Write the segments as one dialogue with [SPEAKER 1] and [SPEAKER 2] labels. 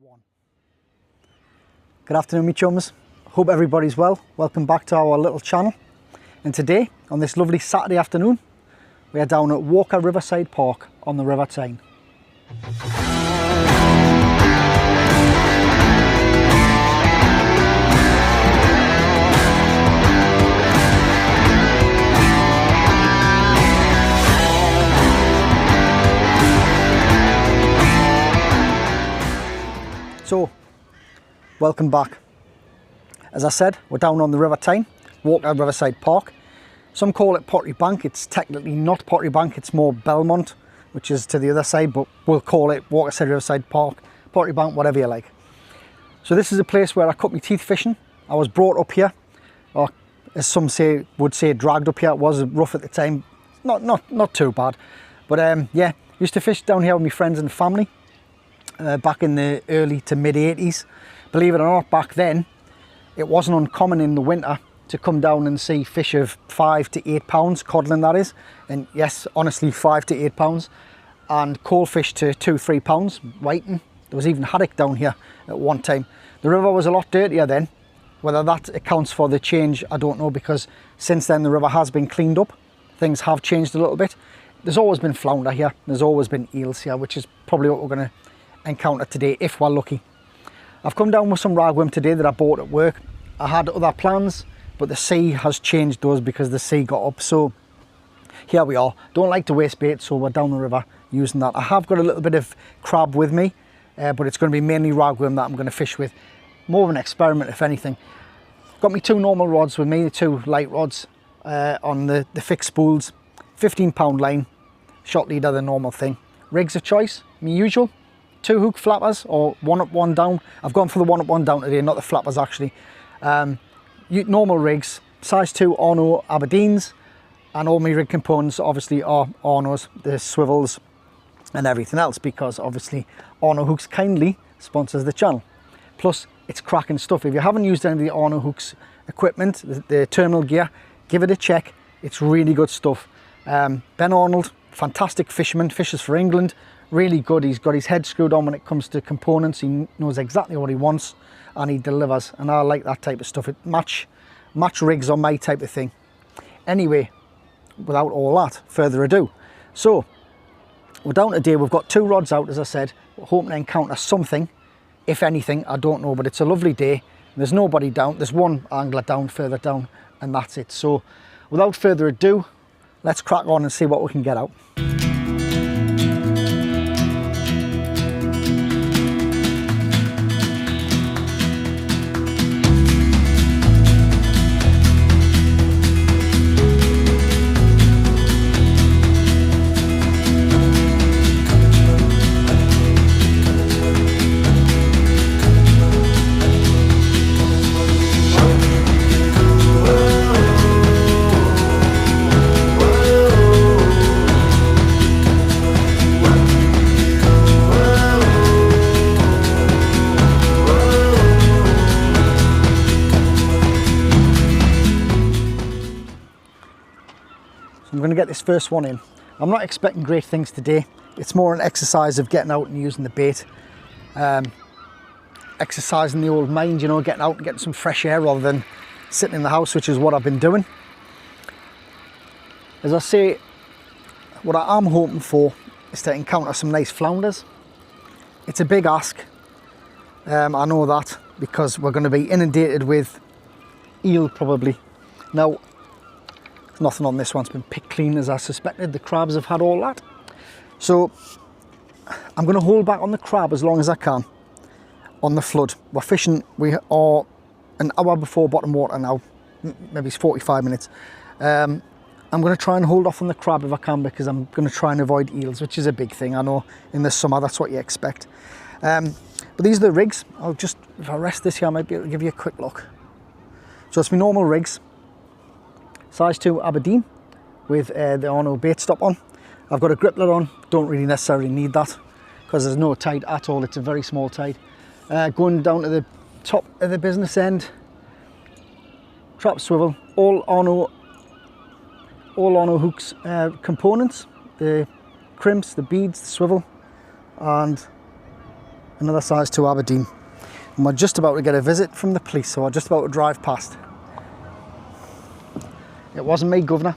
[SPEAKER 1] 1. Good afternoon, me chums. Hope everybody's well. Welcome back to our little channel. And today, on this lovely Saturday afternoon, we are down at Walker Riverside Park on the River Tyne. So, welcome back. As I said, we're down on the River Tyne, Walker Riverside Park. Some call it Pottery Bank. It's technically not Pottery Bank, it's more Belmont, which is to the other side, but we'll call it Walker Riverside Park, Pottery Bank, whatever you like. So this is a place where I cut my teeth fishing. I was brought up here, or as some would say, dragged up here. It was rough at the time, not too bad. But yeah, used to fish down here with my friends and family. Back in the early to mid 80s. Believe it or not, back then it wasn't uncommon in the winter to come down and see fish of 5 to 8 pounds, codling that is, and yes, honestly 5 to 8 pounds, and coal fish to 2-3 pounds, whiting. There was even haddock down here at one time. The river was a lot dirtier then. Whether that accounts for the change, I don't know, because since then the river has been cleaned up. Things have changed a little bit. There's always been flounder here, there's always been eels here, which is probably what we're going to encounter today if we're lucky. I've come down with some ragworm today that I bought at work. I had other plans, but the sea has changed those because the sea got up. So here we are. Don't like to waste bait, so we're down the river using that. I have got a little bit of crab with me, but it's going to be mainly ragworm that I'm going to fish with. More of an experiment, if anything. Got me 2 normal rods with me, the 2 light rods on the fixed spools. 15-pound line, shot leader, the normal thing. Rigs of choice, my usual. 2 hook flappers, or 1 up 1 down. I've gone for the 1 up 1 down today, not the flappers actually. Normal rigs, size 2 Arno Aberdeens, and all my rig components obviously are Arno's, the swivels and everything else, because obviously Arno-Hooks kindly sponsors the channel. Plus it's cracking stuff. If you haven't used any of the Arno-Hooks equipment, the terminal gear, give it a check. It's really good stuff. Ben Arnold, fantastic fisherman, fishes for England. Really good. He's got his head screwed on when it comes to components. He knows exactly what he wants and he delivers, and I like that type of stuff. It match rigs on my type of thing. Anyway, without all that further ado, so we're down today. We've got 2 rods out, as I said. We're hoping to encounter something, if anything, I don't know, but it's a lovely day. There's nobody down. There's one angler down further down, and that's it. So without further ado, let's crack on and see what we can get out. I'm going to get this first one in. I'm not expecting great things today. It's more an exercise of getting out and using the bait. Exercising the old mind, you know, getting out and getting some fresh air rather than sitting in the house, which is what I've been doing. As I say, what I am hoping for is to encounter some nice flounders. It's a big ask. I know that, because we're going to be inundated with eel probably. Now, nothing on this one's been picked clean, as I suspected. The crabs have had all that. So I'm going to hold back on the crab as long as I can on the flood. We're fishing, we are an hour before bottom water now, maybe it's 45 minutes. I'm going to try and hold off on the crab if I can, because I'm going to try and avoid eels, which is a big thing. I know in the summer that's what you expect. But these are the rigs. I'll just, if I rest this here, I might be able to give you a quick look. So it's my normal rigs. Size 2 Aberdeen with the Arno bait stop on. I've got a griplet on, don't really necessarily need that because there's no tide at all, it's a very small tide. Going down to the top of the business end, trap swivel, all Arno-Hooks components, the crimps, the beads, the swivel, and another size 2 Aberdeen. And we're just about to get a visit from the police, so we're just about to drive past. It wasn't me, governor.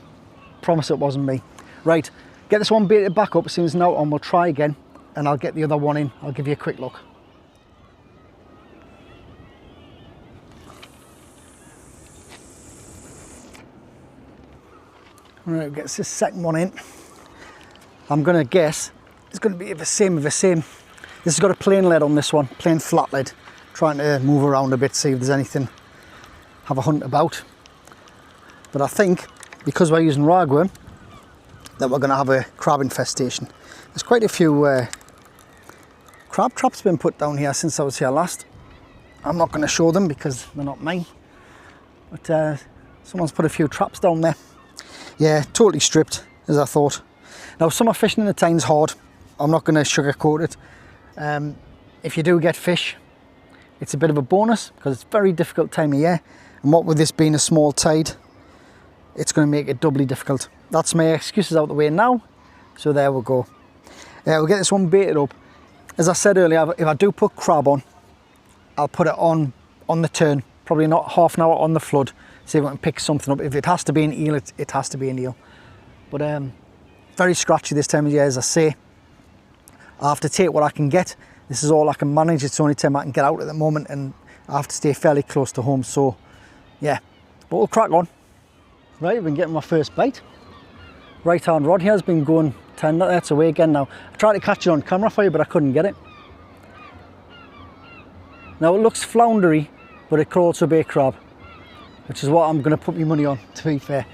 [SPEAKER 1] Promise it wasn't me. Right, get this one baited back up as soon as now, and we'll try again, and I'll get the other one in. I'll give you a quick look. Right, get this second one in. I'm gonna guess it's gonna be the same of the same. This has got a plain lead on this one, plain flat lead. Trying to move around a bit, see if there's anything, have a hunt about. But I think, because we're using ragworm, that we're gonna have a crab infestation. There's quite a few crab traps been put down here since I was here last. I'm not gonna show them because they're not mine. But someone's put a few traps down there. Yeah, totally stripped, as I thought. Now, summer fishing in the Tyne's hard. I'm not going to sugarcoat it. If you do get fish, it's a bit of a bonus because it's a very difficult time of year. And what with this being a small tide, it's going to make it doubly difficult. That's my excuses out the way now. So there we go. We'll get this one baited up. As I said earlier, if I do put crab on, I'll put it on the turn. Probably not half an hour on the flood. See if I can pick something up. If it has to be an eel, it has to be an eel. But very scratchy this time of year, as I say. I have to take what I can get. This is all I can manage. It's the only time I can get out at the moment, and I have to stay fairly close to home. So, yeah, but we'll crack on. Right, I've been getting my first bite. Right hand rod here has been going tender. That's away again now. I tried to catch it on camera for you, but I couldn't get it. Now it looks floundery, but it could also be a crab, which is what I'm going to put my money on, to be fair.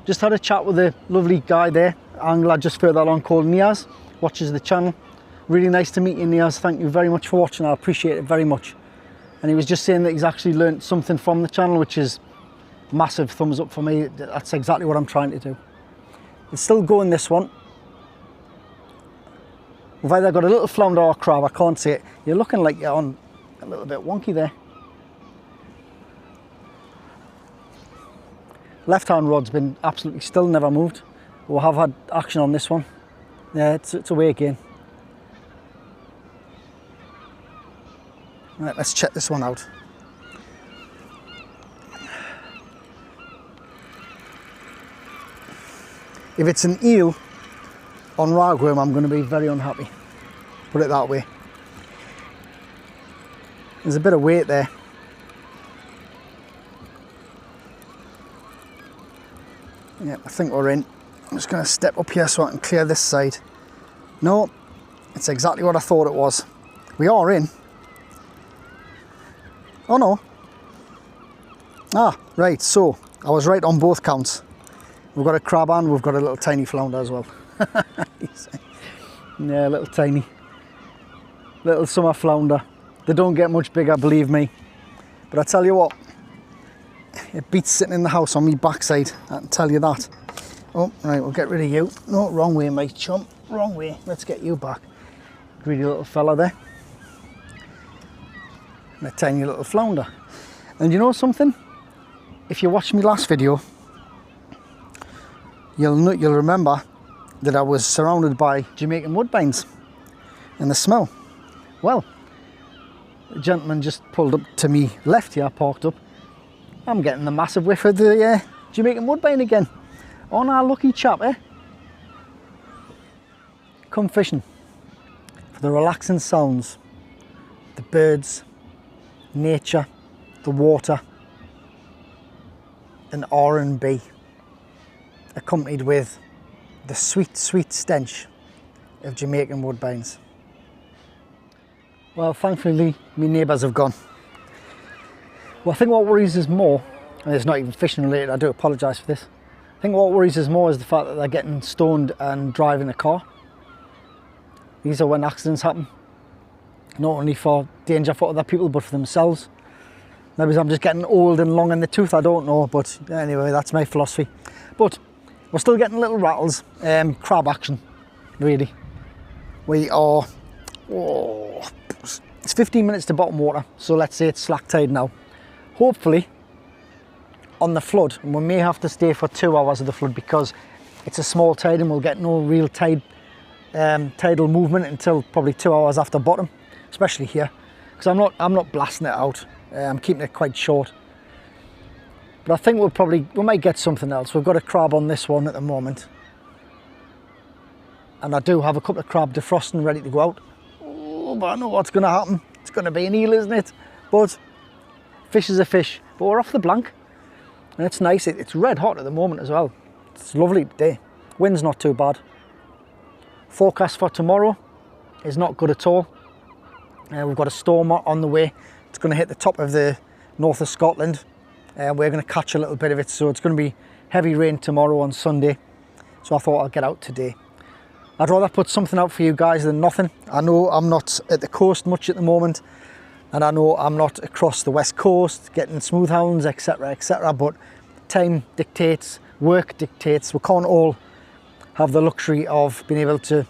[SPEAKER 1] Just had a chat with a lovely guy there, angler just further along called Niaz, watches the channel. Really nice to meet you, Niaz. Thank you very much for watching. I appreciate it very much. And he was just saying that he's actually learnt something from the channel, which is massive thumbs up for me. That's exactly what I'm trying to do. It's still going, this one. We've either got a little flounder or crab, I can't see it. You're looking like you're on a little bit wonky there. Left hand rod's been absolutely still, never moved. We have had action on this one. Yeah, it's away again. Right, let's check this one out. If it's an eel on ragworm, I'm going to be very unhappy. Put it that way. There's a bit of weight there. Yeah, I think we're in. I'm just going to step up here so I can clear this side. No, it's exactly what I thought it was. We are in. Oh no. Ah, right, so I was right on both counts. We've got a crab and we've got a little tiny flounder as well. Yeah, little tiny. Little summer flounder. They don't get much bigger, believe me. But I tell you what, it beats sitting in the house on me backside, I can tell you that. Oh, right, we'll get rid of you. No, wrong way, mate, chum. Wrong way. Let's get you back. Greedy little fella there. And a tiny little flounder. And you know something? If you watched my last video, you'll remember that I was surrounded by Jamaican woodbines and the smell. Well, the gentleman just pulled up to me left here, parked up. I'm getting the massive whiff of the Jamaican woodbine again. On our lucky chap, eh? Come fishing for the relaxing sounds, the birds, nature, the water, and R&B, accompanied with the sweet, sweet stench of Jamaican woodbines. Well, thankfully, my neighbours have gone. Well, I think what worries us more, and it's not even fishing related, I do apologise for this. I think what worries us more is the fact that they're getting stoned and driving a car. These are when accidents happen. Not only for danger for other people, but for themselves. Maybe I'm just getting old and long in the tooth, I don't know, but anyway, that's my philosophy. But we're still getting little rattles, crab action, really. We are, it's 15 minutes to bottom water, so let's say it's slack tide now. Hopefully, on the flood, and we may have to stay for 2 hours of the flood because it's a small tide and we'll get no real tidal movement until probably 2 hours after bottom. especially here, because I'm not blasting it out. I'm keeping it quite short. But I think we might get something else. We've got a crab on this one at the moment, and I do have a couple of crab defrosting ready to go out. Oh, but I know what's going to happen. It's going to be an eel, isn't it? But fish is a fish. But we're off the blank, and it's nice. It's red hot at the moment as well. It's lovely today. Wind's not too bad. Forecast for tomorrow is not good at all. We've got a storm on the way. It's going to hit the top of the north of Scotland. We're going to catch a little bit of it, so it's going to be heavy rain tomorrow on Sunday. So I thought I'd get out today. I'd rather put something out for you guys than nothing. I know I'm not at the coast much at the moment, and I know I'm not across the west coast getting smooth hounds, etc, etc, but time dictates, work dictates. We can't all have the luxury of being able to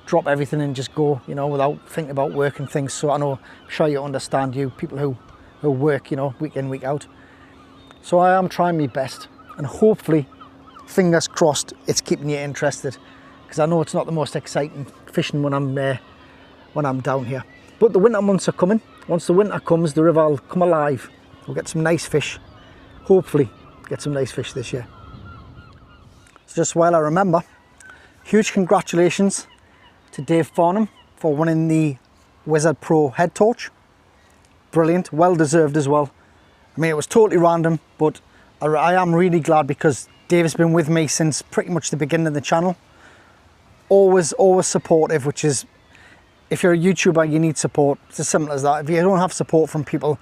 [SPEAKER 1] drop everything and just go, you know, without thinking about work and things. So I know, I'm sure you understand, you people who work, you know, week in, week out. So I am trying my best, and hopefully, fingers crossed, it's keeping you interested, because I know it's not the most exciting fishing when I'm down here. But the winter months are coming. Once the winter comes, the river will come alive. We'll get some nice fish. Hopefully, get some nice fish this year. So just while I remember, huge congratulations to Dave Farnham for winning the Wizard Pro head torch. Brilliant, well deserved as well. I mean, it was totally random, but I am really glad, because Dave has been with me since pretty much the beginning of the channel. Always supportive, which is, if you're a YouTuber, you need support. It's as simple as that. If you don't have support from people,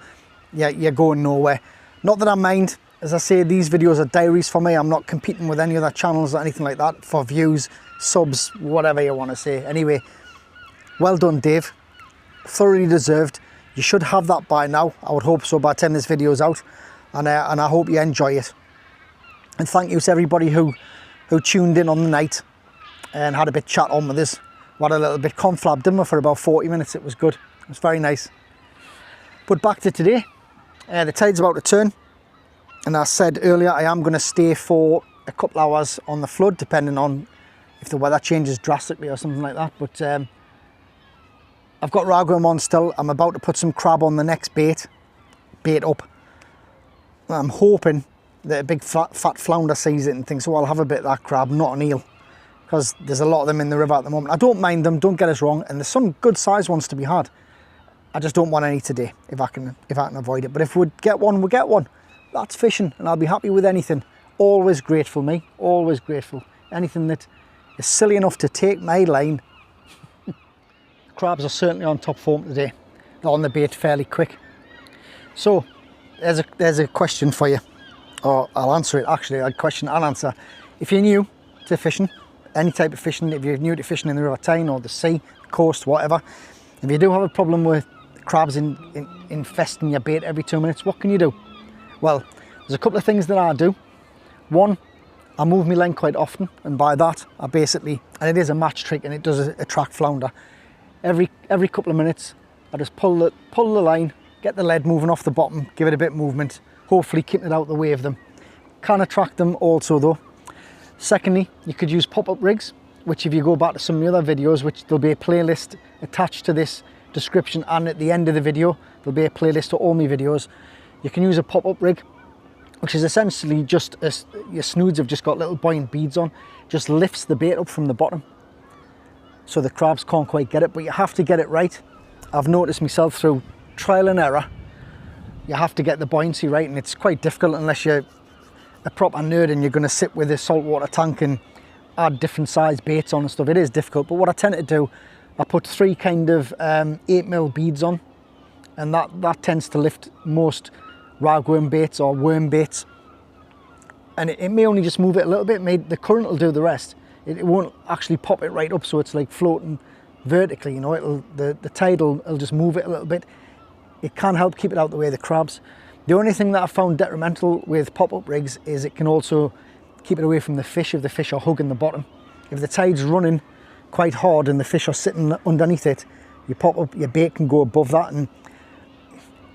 [SPEAKER 1] yeah, you're going nowhere. Not that I mind. As I say, these videos are diaries for me. I'm not competing with any other channels or anything like that for views, subs, whatever you want to say. Anyway, well done, Dave. Thoroughly deserved. You should have that by now. I would hope so by the time this video's out, and I hope you enjoy it. And thank you to everybody who tuned in on the night and had a bit chat on with us. We had a little bit conflab, didn't we, for about 40 minutes. It was good. It was very nice. But back to today. The tide's about to turn, and I said earlier I am going to stay for a couple hours on the flood, depending on if the weather changes drastically or something like that. But I've got ragworm on still. I'm about to put some crab on the next bait up. I'm hoping that a big fat flounder sees it and thinks, oh, I'll have a bit of that crab, not an eel, because there's a lot of them in the river at the moment. I don't mind them, don't get us wrong, and there's some good sized ones to be had. I just don't want any today, if I can avoid it. But if we get one, we get one. That's fishing, and I'll be happy with anything. Always grateful, me, always grateful. Anything that is silly enough to take my line. Crabs are certainly on top form today. They're on the bait fairly quick. So there's a question for you, or I'll answer it actually. A question I'll answer. If you're new to fishing, any type of fishing, if you're new to fishing in the River Tyne or the sea, coast, whatever, if you do have a problem with crabs infesting your bait every 2 minutes, what can you do? Well, there's a couple of things that I do. One, I move my line quite often, and by that I basically, and it is a match trick and it does attract flounder. Every couple of minutes I just pull the line, get the lead moving off the bottom, give it a bit of movement, hopefully keeping it out of the way of them. Can attract them also though. Secondly, you could use pop-up rigs, which if you go back to some of the other videos, which there'll be a playlist attached to this description, and at the end of the video there'll be a playlist to all my videos. You can use a pop-up rig, which is essentially just your snoods have just got little buoyant beads on, just lifts the bait up from the bottom, so the crabs can't quite get it, but you have to get it right. I've noticed myself through trial and error, you have to get the buoyancy right, and it's quite difficult unless you're a proper nerd and you're going to sit with a saltwater tank and add different size baits on and stuff. It is difficult, but what I tend to do, I put 3 kind of 8mm beads on, and that tends to lift most ragworm baits or worm baits, and it may only just move it a little bit. The current will do the rest. It won't actually pop it right up so it's like floating vertically, you know. The tide will just move it a little bit. It can help keep it out of the way of the crabs. The only thing that I found detrimental with pop-up rigs is it can also keep it away from the fish if the fish are hugging the bottom. If the tide's running quite hard and the fish are sitting underneath it, your bait can go above that, and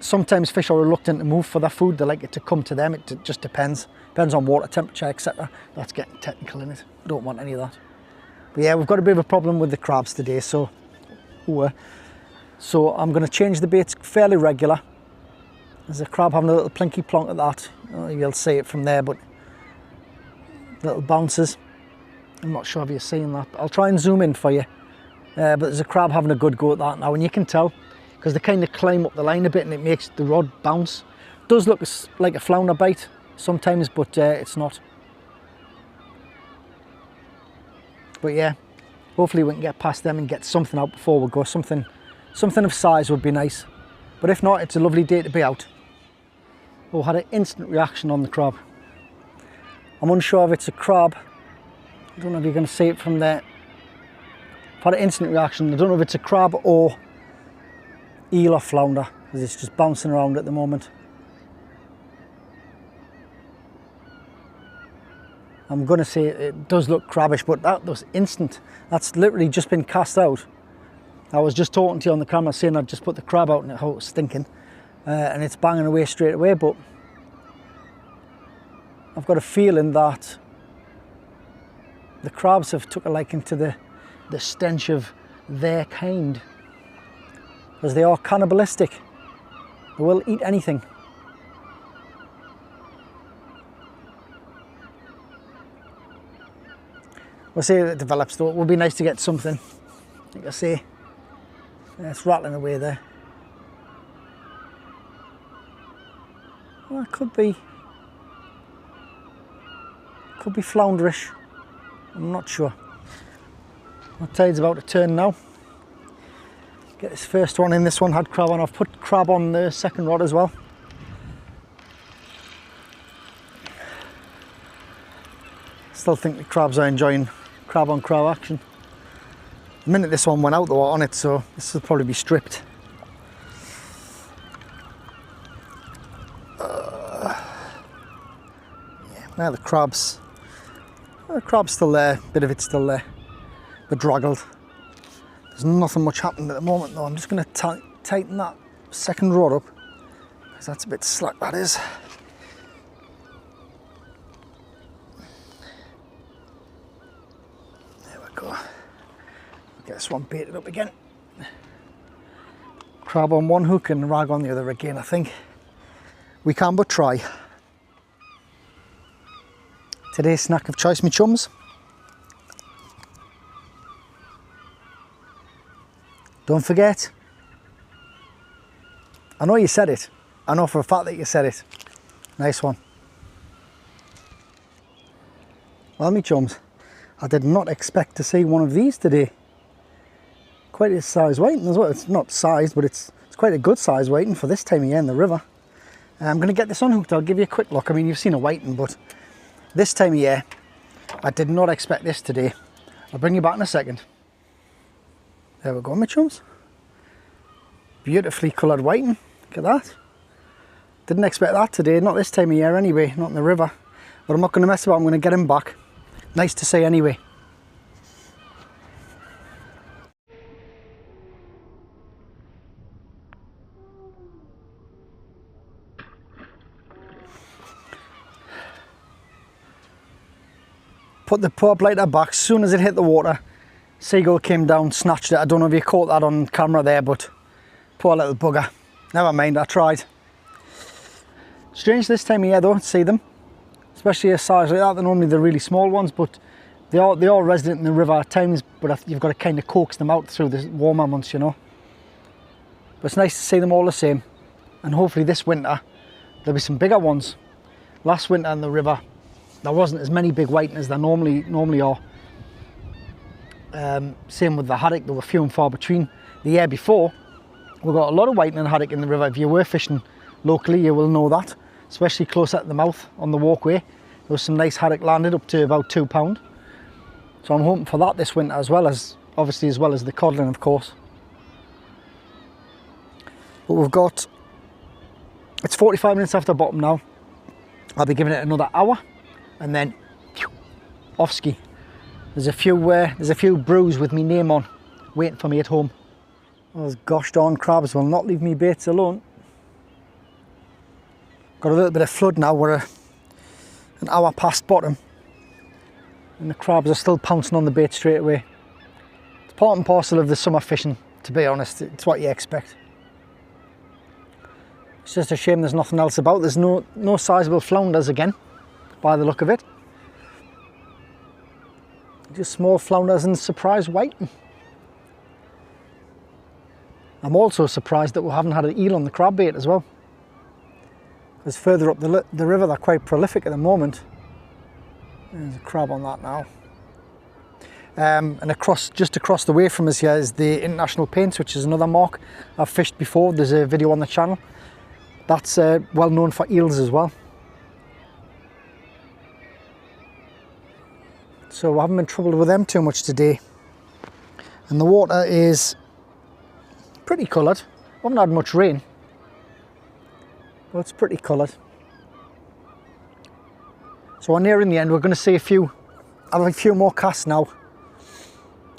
[SPEAKER 1] sometimes fish are reluctant to move for their food. They like it to come to them. It just depends on water temperature, etc. That's getting technical in it. I don't want any of that. But yeah, we've got a bit of a problem with the crabs today, so So I'm going to change the baits fairly regular. There's a crab having a little plinky plonk at that. Oh, you'll see it from there, but little bounces. I'm not sure if you're seeing that, but I'll try and zoom in for you. But there's a crab having a good go at that now, and you can tell because they kind of climb up the line a bit and it makes the rod bounce. It does look like a flounder bite sometimes, but it's not. But yeah, hopefully we can get past them and get something out before we go. Something of size would be nice. But if not, it's a lovely day to be out. Oh, had an instant reaction on the crab. I'm unsure if it's a crab. I don't know if you're going to see it from there. I've had an instant reaction. I don't know if it's a crab or eel or flounder, because it's just bouncing around at the moment. I'm going to say it does look crabbish, but that was instant. That's literally just been cast out. I was just talking to you on the camera saying I'd just put the crab out and it was stinking. And it's banging away straight away, but I've got a feeling that the crabs have took a liking to the stench of their kind, because they are cannibalistic. They will eat anything. We'll see if it develops though. It would be nice to get something. Like I say, it's rattling away there. Well, it could be flounderish. I'm not sure. The tide's about to turn now. Get this first one in. This one had crab on. I've put crab on the second rod as well. Still think the crabs are enjoying crab on crab action. The minute this one went out, they were on it, so this will probably be stripped. Yeah, now the crab's still there, a bit of it's still there, but draggled. There's nothing much happening at the moment though. I'm just going to tighten that second rod up, because that's a bit slack, that is. Go. Get this one baited up again. Crab on one hook and rag on the other again, I think. We can but try. Today's snack of choice, my chums. Don't forget. I know you said it. I know for a fact that you said it. Nice one. Well, my chums, I did not expect to see one of these today. Quite a size whiting as well. It's not sized, but it's quite a good size whiting for this time of year in the river. I'm going to get this unhooked. I'll give you a quick look. I mean, you've seen a whiting, but this time of year, I did not expect this today. I'll bring you back in a second. There we go, my chums. Beautifully coloured whiting. Look at that. Didn't expect that today. Not this time of year anyway, not in the river. But I'm not going to mess about. I'm going to get him back. Nice to see anyway. Put the pop lighter back. As soon as it hit the water, seagull came down, snatched it. I don't know if you caught that on camera there, but poor little bugger. Never mind, I tried. Strange this time of year though, to see them. Especially a size like that. They're normally the really small ones, but they are resident in the river at times, but you've got to kind of coax them out through the warmer months, you know. But it's nice to see them all the same, and hopefully this winter there'll be some bigger ones. Last winter in the river there wasn't as many big whiting as there normally are. Same with the haddock, there were few and far between. The year before we got a lot of whiting and haddock in the river. If you were fishing locally, you will know that. Especially close at the mouth on the walkway. There was some nice haddock landed up to about £2. So I'm hoping for that this winter, as well as the codling, of course. But we've got, it's 45 minutes after bottom now. I'll be giving it another hour and then off ski. There's a few brews with me name on waiting for me at home. Those gosh darn crabs will not leave me baits alone. Got a little bit of flood now. We're an hour past bottom and the crabs are still pouncing on the bait straight away. It's part and parcel of the summer fishing. to be honest. It's what you expect. It's just a shame there's nothing else about. There's no sizable flounders again, by the look of it. Just small flounders and surprise whiting. I'm also surprised that we haven't had an eel on the crab bait as well. Because further up the river, they're quite prolific at the moment. There's a crab on that now. And just across the way from us here is the International Paints, which is another mark I've fished before. There's a video on the channel. That's well known for eels as well. So I haven't been troubled with them too much today. And the water is pretty coloured. We haven't had much rain, but it's pretty coloured. So we're nearing the end. We're going to see I'll have a few more casts now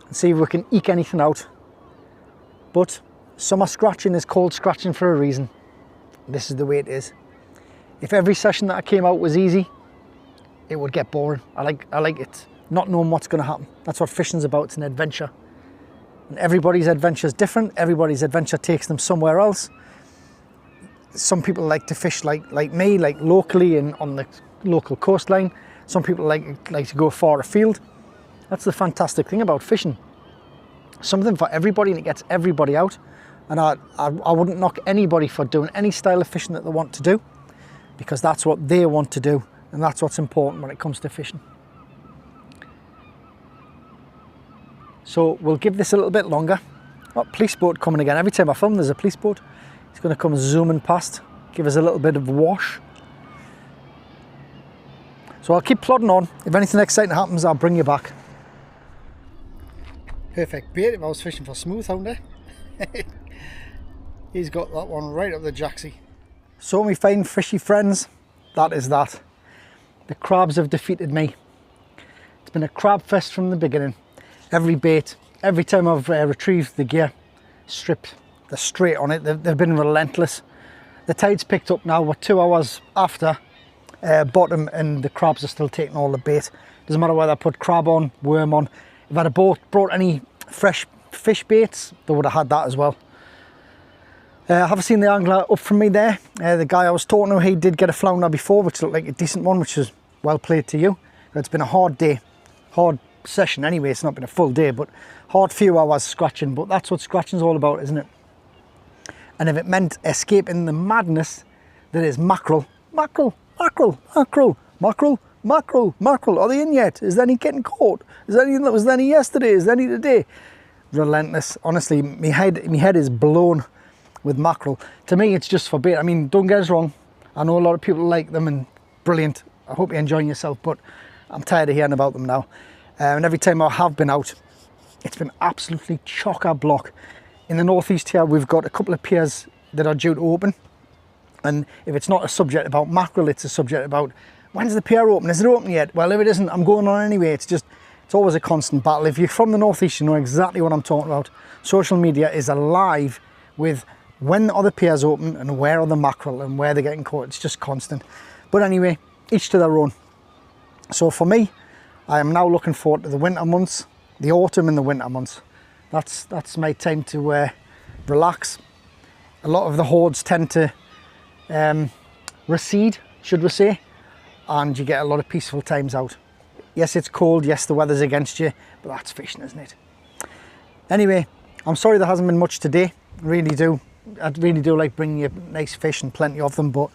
[SPEAKER 1] and see if we can eke anything out. But summer scratching is called scratching for a reason. This is the way it is. If every session that I came out was easy, it would get boring. I like it not knowing what's going to happen. That's what fishing's about. It's an adventure. And everybody's adventure is different. Everybody's adventure takes them somewhere else. Some people like to fish like me, like locally and on the local coastline. Some people like to go far afield. That's the fantastic thing about fishing. Something for everybody, and it gets everybody out. And I wouldn't knock anybody for doing any style of fishing that they want to do, because that's what they want to do, and that's what's important when it comes to fishing. So we'll give this a little bit longer. Oh, police boat coming again. Every time I film there's a police boat. It's going to come zooming past, give us a little bit of wash. So I'll keep plodding on. If anything exciting happens, I'll bring you back. Perfect bait if I was fishing for smoothhounder. He's got that one right up the jacksy. So my fine fishy friends, that is that. The crabs have defeated me. It's been a crab fest from the beginning. Every bait, every time I've retrieved the gear, stripped, they're straight on it. They've been relentless. The tide's picked up now. We're 2 hours after bottom, and the crabs are still taking all the bait. Doesn't matter whether I put crab on, worm on. If I'd have brought any fresh fish baits, they would have had that as well. I haven't seen the angler up from me there. The guy I was talking to, he did get a flounder before, which looked like a decent one, which was well played to you. It's been a hard day, hard session anyway. It's not been a full day, but hard few hours scratching. But that's what scratching's all about, isn't it? And if it meant escaping the madness that is mackerel, mackerel, mackerel, mackerel, mackerel, mackerel, mackerel. Are they in yet? Is there any getting caught? Was there any yesterday? Is there any today? Relentless. Honestly, my head is blown with mackerel. To me, it's just for bait. I mean, don't get us wrong. I know a lot of people like them and brilliant. I hope you're enjoying yourself, but I'm tired of hearing about them now. And every time I have been out, it's been absolutely chock-a-block. In the northeast here, we've got a couple of piers that are due to open. And if it's not a subject about mackerel, it's a subject about, when's the pier open? Is it open yet? Well, if it isn't, I'm going on anyway. It's always a constant battle. If you're from the northeast, you know exactly what I'm talking about. Social media is alive with when are the piers open and where are the mackerel and where they're getting caught. It's just constant. But anyway, each to their own. So for me, I am now looking forward to the winter months, the autumn and the winter months. That's my time to relax. A lot of the hordes tend to recede, should we say, and you get a lot of peaceful times out. Yes, it's cold, yes, the weather's against you, but that's fishing, isn't it? Anyway, I'm sorry there hasn't been much today. I really do like bringing you nice fish and plenty of them, but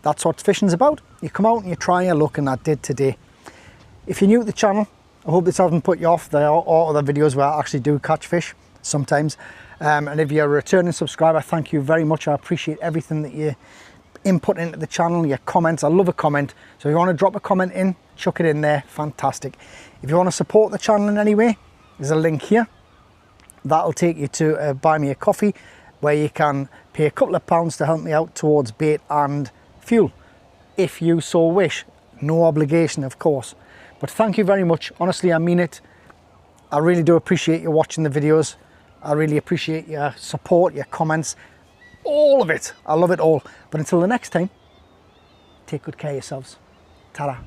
[SPEAKER 1] that's what fishing's about. You come out and you try your luck, and I did today. If you're new to the channel, I hope this hasn't put you off. There are other videos where I actually do catch fish sometimes. And if you're a returning subscriber, thank you very much. I appreciate everything that you input into the channel, your comments. I love a comment. So if you want to drop a comment in, chuck it in there. Fantastic. If you want to support the channel in any way, there's a link here. That'll take you to Buy Me a Coffee, where you can pay a couple of pounds to help me out towards bait and fuel, if you so wish. No obligation, of course. But thank you very much. Honestly, I mean it. I really do appreciate you watching the videos. I really appreciate your support, your comments, all of it. I love it all. But until the next time, take good care of yourselves. Ta-ra.